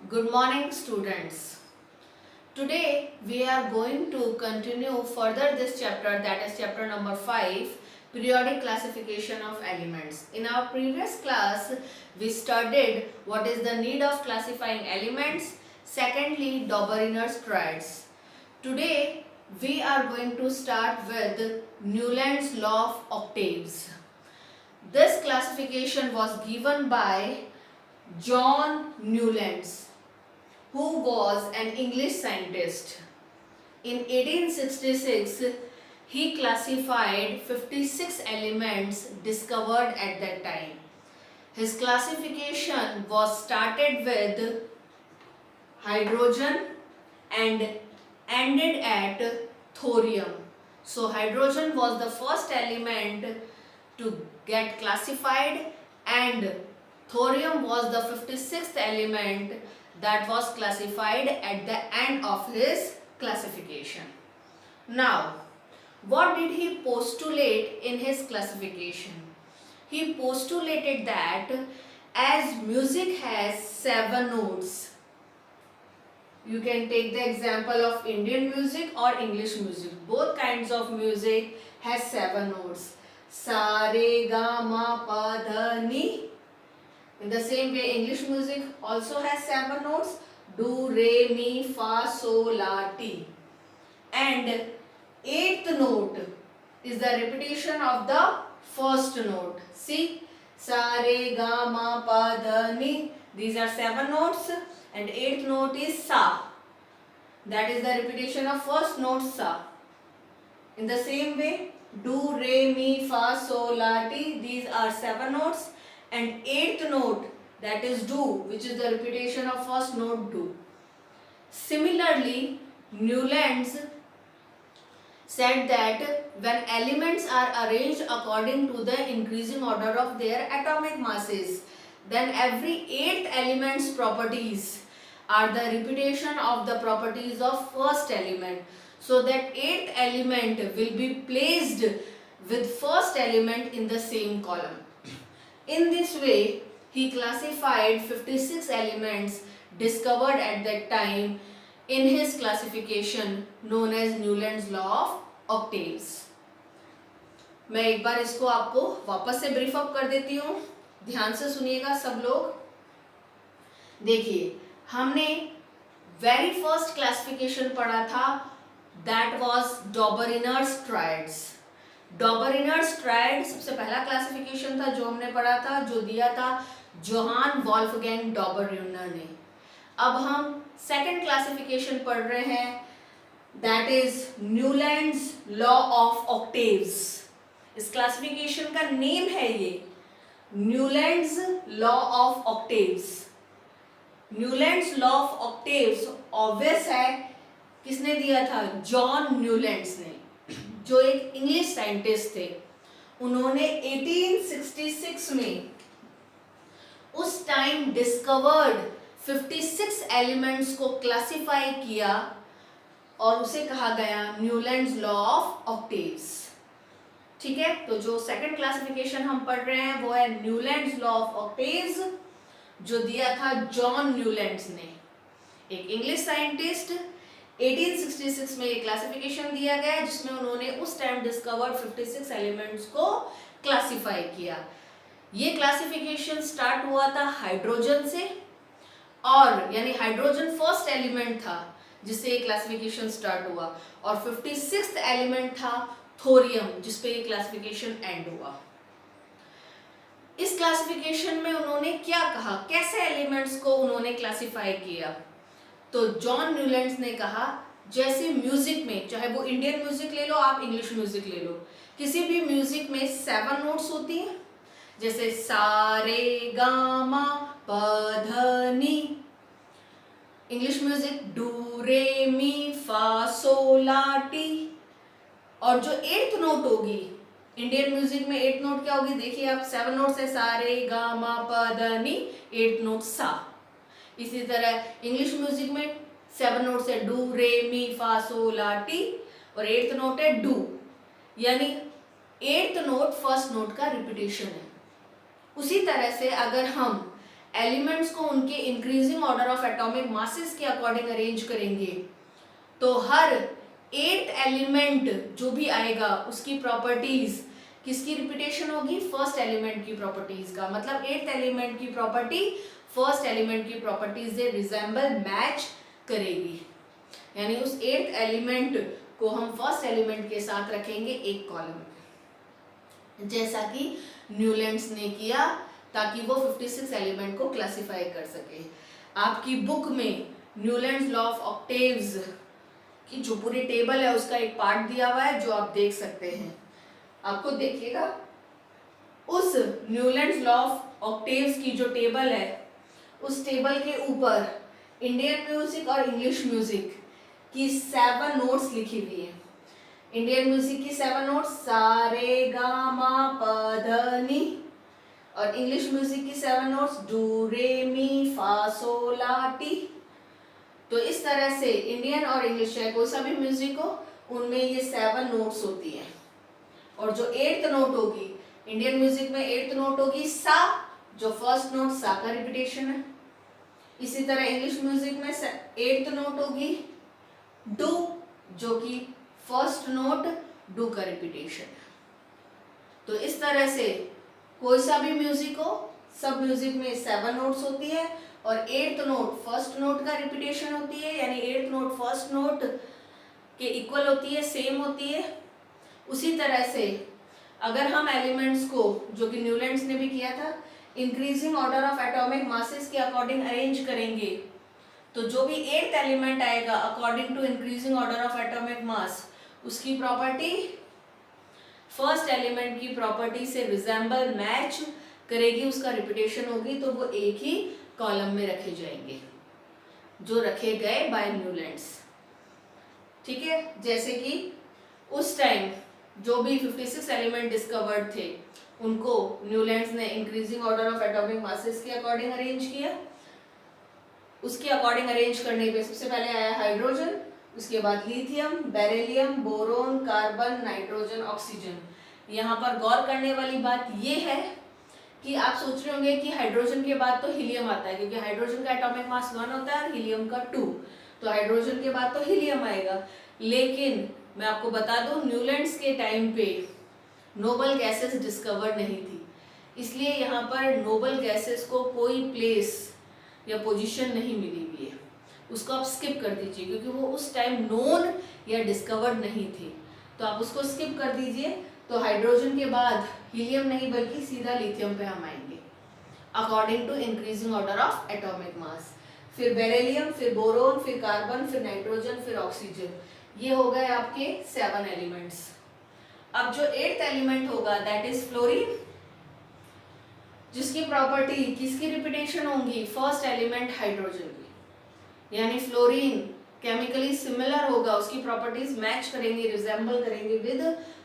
Good morning, students. Today we are going to continue further this chapter, that is chapter number 5, periodic classification of elements. In our previous class we studied what is the need of classifying elements, secondly Dobereiner's triads. Today we are going to start with Newland's law of octaves. This classification was given by John Newland, who was an English scientist. In 1866, he classified 56 elements discovered at that time. His classification was started with hydrogen and ended at thorium. So hydrogen was the first element to get classified and thorium was the 56th element that was classified at the end of his classification. Now, what did he postulate in his classification? He postulated that as music has 7 notes, you can take the example of Indian music or English music. Both kinds of music has 7 notes. Sa, re, ga, ma, pa, dha, ni. In the same way, English music also has 7 notes: do, re, mi, fa, sol, la, ti. And 8th note is the repetition of the first note. See, sa, re, ga, ma, pa, dha, ni. These are 7 notes, and 8th note is sa. That is the repetition of first note sa. In the same way, do, re, mi, fa, sol, la, ti. These are 7 notes. And 8th note, that is do, which is the repetition of first note do. Similarly, Newlands said that when elements are arranged according to the increasing order of their atomic masses, then every 8th element's properties are the repetition of the properties of first element. So that 8th element will be placed with first element in the same column. In this way, he classified 56 elements discovered at that time in his classification known as Newland's law of octaves. मैं एक बार इसको आपको वापस से brief up कर देती हूँ, ध्यान से सुनिएगा सब लोग. देखिए, हमने वेरी फर्स्ट क्लासिफिकेशन पढ़ा था, दैट वाज डॉबरिनर्स ट्रायड्स. डॉबरिनर्स ट्रायड सबसे पहला क्लासिफिकेशन था जो हमने पढ़ा था, जो दिया था जोहान वॉल्फगैंग डॉबरिनर ने. अब हम सेकंड क्लासिफिकेशन पढ़ रहे हैं, that is Newlands law of octaves. इस क्लासिफिकेशन का नेम है ये Newlands law of octaves. Newlands law of octaves obvious है, किसने दिया था? जॉन न्यूलैंड्स ने, जो एक इंग्लिश साइंटिस्ट थे. उन्होंने 1866 में उस टाइम डिस्कवर्ड 56 एलिमेंट्स को क्लासिफाई किया और उसे कहा गया न्यूलैंड्स लॉ ऑफ ऑक्टेव्स. ठीक है, तो जो सेकंड क्लासिफिकेशन हम पढ़ रहे हैं वो है न्यूलैंड्स लॉ ऑफ ऑक्टेव्स, जो दिया था जॉन न्यूलैंड्स ने, एक इंग्लिश साइंटिस्ट. 1866 में एक क्लासिफिकेशन दिया गया जिसमें उन्होंने उस टाइम डिस्कवर्ड 56 एलिमेंट्स को क्लासिफाई किया. ये क्लासिफिकेशन स्टार्ट हुआ था हाइड्रोजन से, और यानी हाइड्रोजन फर्स्ट एलिमेंट था जिससे ये क्लासिफिकेशन स्टार्ट हुआ, और 56th एलिमेंट था थोरियम, जिसपे ये क्लासिफिकेशन एंड हुआ. इस क्लासिफिकेशन में उन्होंने क्या कहा, कैसे एलिमेंट्स को उन्होंने क्लासिफाई किया? तो जॉन न्यूलैंड्स ने कहा, जैसे म्यूजिक में, चाहे वो इंडियन म्यूजिक ले लो, आप इंग्लिश म्यूजिक ले लो, किसी भी म्यूजिक में 7 नोट्स होती हैं, जैसे सा, रे, गा, मा, पा, धा, नी. इंग्लिश म्यूजिक डू, रे, मी, फा, sol, ला, टी. और जो 8th नोट होगी इंडियन म्यूजिक में, 8th नोट क्या होगी? देखिए आप, 7 नोट्स है, सा, रे, गा, मा, पा, धा, नी. 8th नोट सा. इसी तरह इंग्लिश म्यूजिक में 7 नोट्स है, डू, रे, मी, फा, sol, ला, टी, और 8th नोट है डू. यानी 8th नोट फर्स्ट नोट का रिपीटेशन है. उसी तरह से अगर हम एलिमेंट्स को उनके increasing order of atomic masses के अकॉर्डिंग अरेंज करेंगे तो हर 8th एलिमेंट जो भी आएगा उसकी प्रॉपर्टीज किसकी रिपीटेशन होगी, फर्स्ट एलिमेंट की प्रॉपर्टीज का। मतलब 8th एलिमेंट की प्रॉपर्टी फर्स्ट एलिमेंट की प्रॉपर्टीज से रिजेंबल मैच करेगी, यानी उस 8th एलिमेंट को हम फर्स्ट एलिमेंट के साथ रखेंगे एक कॉलम में, जैसा कि न्यूलैंड्स ने किया ताकि वो 56 एलिमेंट को क्लासिफाई कर सके। आपकी बुक में न्यूलैंड्स लॉ ऑफ ऑक्टेव्स की जो पूरी टेबल है उसका एक पार्ट दिया हुआ है जो आप देख सकते हैं। आपको देखिएगा उस न्यूलैंड्स लॉ ऑफ ऑक्टेव्स की जो टेबल है उस टेबल के ऊपर इंडियन म्यूजिक और इंग्लिश म्यूजिक की 7 नोट्स लिखी हुई है। इंडियन म्यूजिक की 7 नोट्स सा रे गा मा प ध नी, और इंग्लिश म्यूजिक की 7 नोट्स डू रे मी फा सो ला टी। तो इस तरह से इंडियन और इंग्लिश चाहे कोई सा भी म्यूजिक हो उनमें ये 7 नोट्स होती हैं। और जो 8th नोट होगी इंडियन म्यूजिक में 8th नोट होगी सा, जो फर्स्ट नोट सा का रिपीटेशन है। इसी तरह इंग्लिश म्यूजिक में 8th नोट होगी डू, जो कि फर्स्ट नोट डू का रिपीटेशन है। तो इस तरह से कोई सा भी म्यूजिक हो सब म्यूजिक में 7 नोट्स होती है और 8th नोट फर्स्ट नोट का रिपीटेशन होती है, यानी 8th नोट फर्स्ट नोट के इक्वल होती है, सेम होती है। उसी तरह से अगर हम एलिमेंट्स को, जो कि न्यूलैंड्स ने भी किया था, increasing order of atomic masses के अकॉर्डिंग अरेंज करेंगे तो जो भी 8th एलिमेंट आएगा according to increasing order of atomic mass उसकी प्रॉपर्टी फर्स्ट एलिमेंट की प्रॉपर्टी से रिजेंबल मैच करेगी, उसका रिपीटेशन होगी, तो वो एक ही कॉलम में रखे जाएंगे जो रखे गए बाय न्यूलैंड्स। ठीक है, जैसे कि उस टाइम जो भी 56 एलिमेंट डिस्कवर्ड थे उनको न्यूलैंड्स ने increasing order of atomic masses के अकॉर्डिंग अरेंज किया। उसके अकॉर्डिंग अरेंज करने पे सबसे पहले आया हाइड्रोजन, उसके बाद lithium, beryllium, boron, carbon, nitrogen, oxygen. यहाँ पर गौर करने वाली बात ये है कि आप सोच रहे होंगे कि हाइड्रोजन के बाद तो हीलियम आता है, क्योंकि हाइड्रोजन का एटॉमिक मास 1 होता है और हीलियम का 2, तो हाइड्रोजन के बाद तो हीलियम आएगा। लेकिन मैं आपको बता दूं न्यूलैंड्स के टाइम पे नोबल गैसेस डिस्कवर नहीं थी, इसलिए यहाँ पर नोबल गैसेस को कोई प्लेस या पोजीशन नहीं मिली हुई है, उसको आप स्किप कर दीजिए क्योंकि वो उस टाइम नोन या डिस्कवर्ड नहीं थी, तो आप उसको स्किप कर दीजिए। तो हाइड्रोजन के बाद हीलियम नहीं बल्कि सीधा लिथियम पे हम आएंगे according to increasing order of atomic mass. फिर बेरिलियम, फिर बोरोन, फिर कार्बन, फिर नाइट्रोजन, फिर ऑक्सीजन। ये हो गए आपके 7 एलिमेंट्स। अब जो 8th एलिमेंट होगा दैट इज फ्लोरीन, जिसकी प्रॉपर्टी किसकी रिपीटेशन होंगी, फर्स्ट एलिमेंट हाइड्रोजन की, यानी फ्लोरीन केमिकली सिमिलर होगा, उसकी प्रॉपर्टीज मैच करेंगे, रिजेंबल करेंगे विद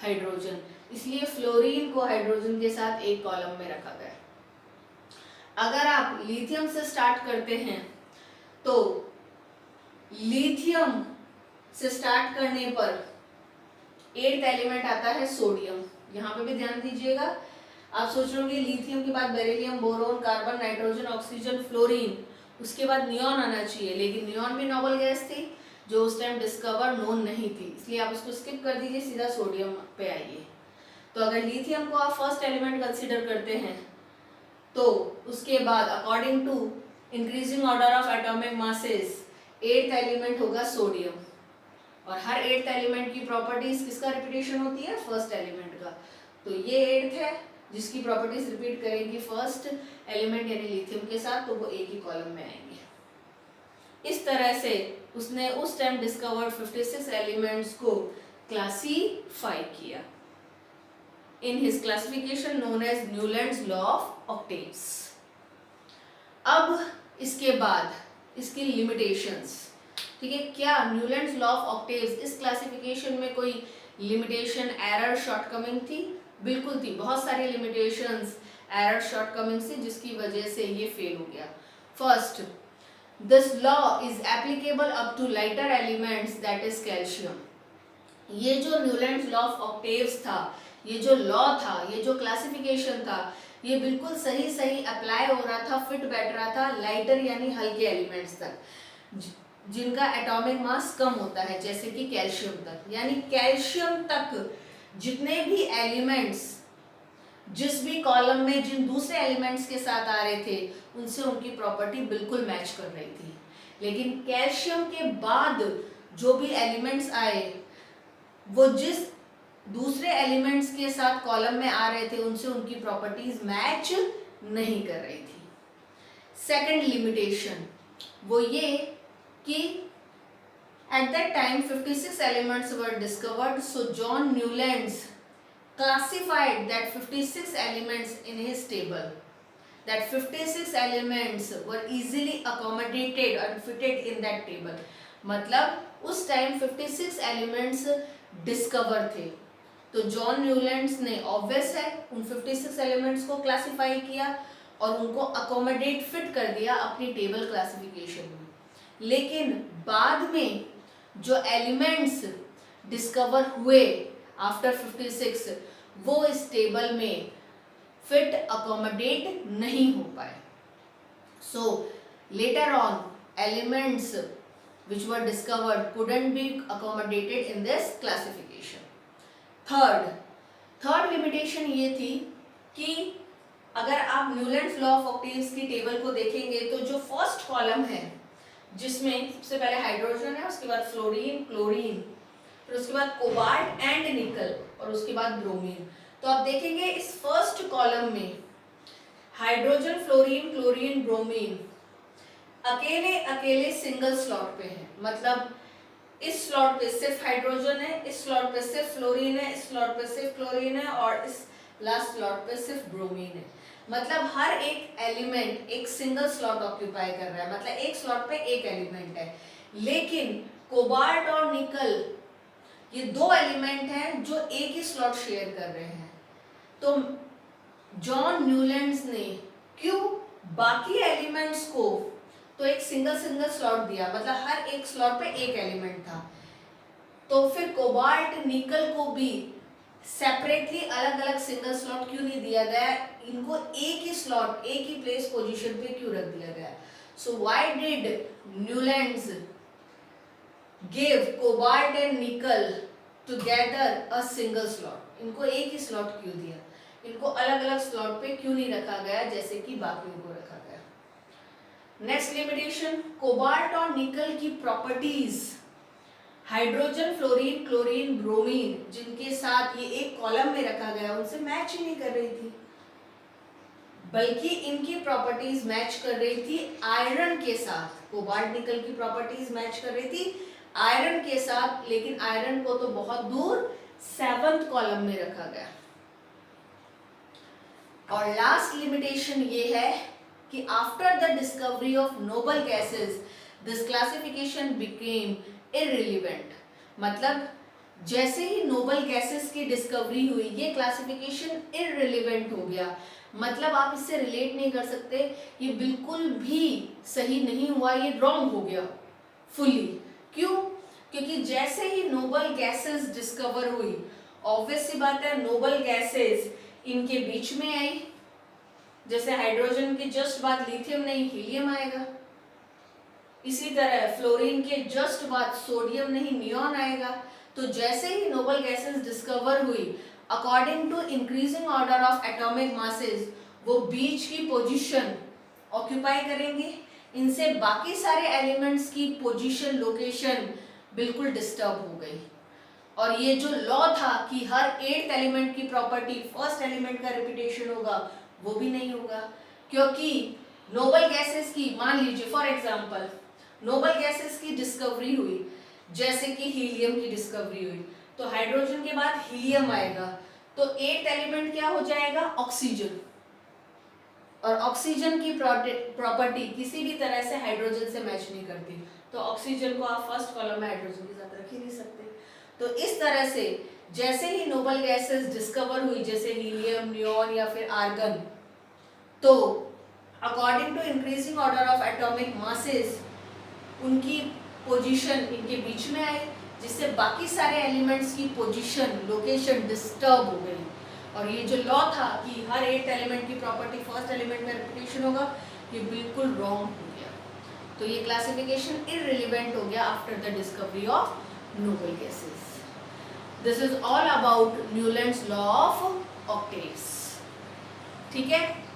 हाइड्रोजन, इसलिए फ्लोरीन को हाइड्रोजन के साथ एक कॉलम में रखा गया। अगर आप लिथियम से स्टार्ट करते हैं तो लिथियम से स्टार्ट करने पर 8th एलिमेंट आता है सोडियम। यहाँ पे भी ध्यान दीजिएगा, आप सोच रहे होंगे लिथियम के बाद beryllium, boron, carbon, nitrogen, oxygen, fluorine, उसके बाद नियॉन आना चाहिए, लेकिन नियॉन भी नोबल गैस थी जो उस टाइम डिस्कवर नोन नहीं थी, इसलिए आप उसको स्किप कर दीजिए, सीधा सोडियम पे आइए। तो अगर लिथियम को आप फर्स्ट एलिमेंट कंसीडर करते हैं तो उसके बाद according to increasing order of atomic masses 8th element होगा सोडियम, और हर 8th एलिमेंट की प्रॉपर्टीज किसका रिपीटेशन होती है, फर्स्ट एलिमेंट का। तो ये 8th है जिसकी प्रॉपर्टीज रिपीट करेंगी फर्स्ट एलिमेंट यानी लिथियम के साथ, तो वो एक ही कॉलम में आएंगे। इस तरह से उसने उस टाइम डिस्कवर्ड 56 एलिमेंट्स को क्लासीफाई किया in his classification known as Newlands law of octaves. अब इसके बाद इसकी लिमिटेशंस, ठीक है, क्या न्यूलैंड्स लॉ ऑफ ऑक्टेव्स इस क्लासिफिकेशन में कोई लिमिटेशन, एरर, शॉर्टकमिंग थी? बिल्कुल थी, बहुत सारी लिमिटेशंस, एरर, शॉर्टकमिंग्स थी जिसकी वजह से ये फेल हो गया। First, this law is applicable up to lighter elements that is calcium. ये जो न्यूलैंड्स लॉ ऑफ ऑक्टेव्स था, ये जो लॉ था, ये जो क्लासिफिकेशन था, ये बिल्कुल सही सही अप्लाई हो रहा था, फिट बैठ रहा था लाइटर यानी हल्के एलिमेंट्स तक, जिनका एटॉमिक मास कम होता है, जैसे कि कैल्शियम तक। यानी कैल्शियम तक जितने भी एलिमेंट्स जिस भी कॉलम में जिन दूसरे एलिमेंट्स के साथ आ रहे थे उनसे उनकी प्रॉपर्टी बिल्कुल मैच कर रही थी। लेकिन कैल्शियम के बाद जो भी एलिमेंट्स आए वो जिस दूसरे एलिमेंट्स के साथ कॉलम में आ रहे थे उनसे उनकी प्रॉपर्टीज मैच नहीं कर रही थी। सेकंड लिमिटेशन वो ये कि at that time 56 elements were discovered, so John Newlands classified that 56 elements in his table, that 56 elements were easily accommodated and fitted in that table। मतलब उस टाइम 56 एलिमेंट्स डिस्कवर थे, तो जॉन न्यूलैंड्स ने obvious है उन 56 elements को classify किया और उनको अकोमोडेट फिट कर दिया अपनी टेबल क्लासिफिकेशन में। लेकिन बाद में जो एलिमेंट्स डिस्कवर हुए आफ्टर 56 वो इस टेबल में फिट अकोमोडेट नहीं हो पाए। So later on elements which were discovered couldn't be accommodated in this classification। Third limitation ये थी कि अगर आप न्यूलैंड्स लॉ ऑफ ऑक्टेव्स की टेबल को देखेंगे तो जो फर्स्ट कॉलम है जिसमें सबसे पहले हाइड्रोजन है, उसके बाद फ्लोरीन, क्लोरीन, फिर उसके बाद कोबाल्ट एंड निकल और उसके बाद ब्रोमीन। तो आप देखेंगे इस फर्स्ट कॉलम में हाइड्रोजन, फ्लोरीन, क्लोरीन, ब्रोमीन अकेले अकेले सिंगल स्लॉट पे है। मतलब इस स्लॉट पे सिर्फ हाइड्रोजन है, इस स्लॉट पे सिर्फ फ्लोरीन है, इस स्लॉट पे सिर्फ क्लोरीन है और इस लास्ट स्लॉट पे सिर्फ ब्रोमीन है। मतलब हर एक एलिमेंट एक सिंगल स्लॉट ऑक्यूपाई कर रहा है, मतलब एक स्लॉट पे एक एलिमेंट है। लेकिन कोबाल्ट और निकल ये दो एलिमेंट हैं जो एक ही स्लॉट शेयर कर रहे हैं। तो जॉन न्यूलैंड्स ने क्यों बाकी एलिमेंट्स को तो एक सिंगल स्लॉट दिया, मतलब हर एक स्लॉट पे एक एलिमेंट था, तो फिर कोबाल्ट, निकल को भी सेपरेटली अलग अलग सिंगल स्लॉट क्यों नहीं दिया गया, इनको एक ही स्लॉट एक ही प्लेस पोजीशन पे क्यों रख दिया गया। So why did Newlands give cobalt and निकल टुगेदर अ सिंगल स्लॉट, इनको एक ही स्लॉट क्यों दिया, इनको अलग अलग स्लॉट पे क्यों नहीं रखा गया जैसे कि बाकियों को रखा गया। नेक्स्ट लिमिटेशन, कोबाल्ट और निकल की properties hydrogen, fluorine, chlorine, bromine जिनके साथ ये एक कॉलम में रखा गया उनसे मैच ही नहीं कर रही थी, बल्कि इनकी प्रॉपर्टीज मैच कर रही थी आयरन के साथ। कोबाल्ट निकल की प्रॉपर्टीज मैच कर रही थी आयरन के साथ, लेकिन आयरन को तो बहुत दूर 7th कॉलम में रखा गया। और लास्ट लिमिटेशन ये है कि after the discovery of noble gases this classification became irrelevant. मतलब जैसे ही नोबल गैसेस की डिस्कवरी हुई ये क्लासिफिकेशन इररिलेवेंट हो गया, मतलब आप इससे रिलेट नहीं कर सकते, ये बिल्कुल भी सही नहीं हुआ, ये रॉन्ग हो गया फुली। क्यों? क्योंकि जैसे ही नोबल गैसेस डिस्कवर हुई, ऑब्वियस सी बात है नोबल गैसेस इनके बीच में आई, जैसे हाइड्रोजन के जस्ट बाद लिथियम नहीं हीलियम आएगा, इसी तरह फ्लोरीन के जस्ट बाद सोडियम नहीं नियॉन आएगा। तो जैसे ही नोबल गैसेस डिस्कवर हुई, according to increasing order of atomic masses वो बीच की पोजीशन ऑक्यूपाई करेंगे, इनसे बाकी सारे एलिमेंट्स की पोजीशन लोकेशन बिल्कुल डिस्टर्ब हो गई। और ये जो लॉ था कि हर 8th एलिमेंट की प्रॉपर्टी फर्स्ट एलिमेंट का रिपीटेशन होगा, वो भी नहीं होगा, क्योंकि नोबल गैसेस की, मान लीजिए फॉर एग्जांपल नोबल गैसेस की डिस्कवरी हुई, जैसे कि हीलियम की डिस्कवरी हुई, तो हाइड्रोजन के बाद हीलियम आएगा, तो 8th एलिमेंट क्या हो जाएगा, ऑक्सीजन। और ऑक्सीजन की प्रॉपर्टी किसी भी तरह से हाइड्रोजन से मैच नहीं करती, तो ऑक्सीजन को आप फर्स्ट कॉलम में हाइड्रोजन के साथ रख ही नहीं सकते। तो इस तरह से जैसे ही नोबल गैसेस डिस्कवर हुई, जैसे हीलियम, नियॉन या फिर आर्गन, तो according to increasing order of atomic masses उनकी पोजीशन इनके बीच में आई, जिससे बाकी सारे एलिमेंट्स की पोजीशन लोकेशन डिस्टर्ब हो गई। और ये जो लॉ था कि हर 8th एलिमेंट की प्रॉपर्टी फर्स्ट एलिमेंट में रिपीटेशन होगा, ये बिल्कुल रॉन्ग हो गया। तो ये क्लासिफिकेशन इररिलेवेंट हो गया after the discovery of noble gases. This is all about Newlands law of octaves. ठीक है।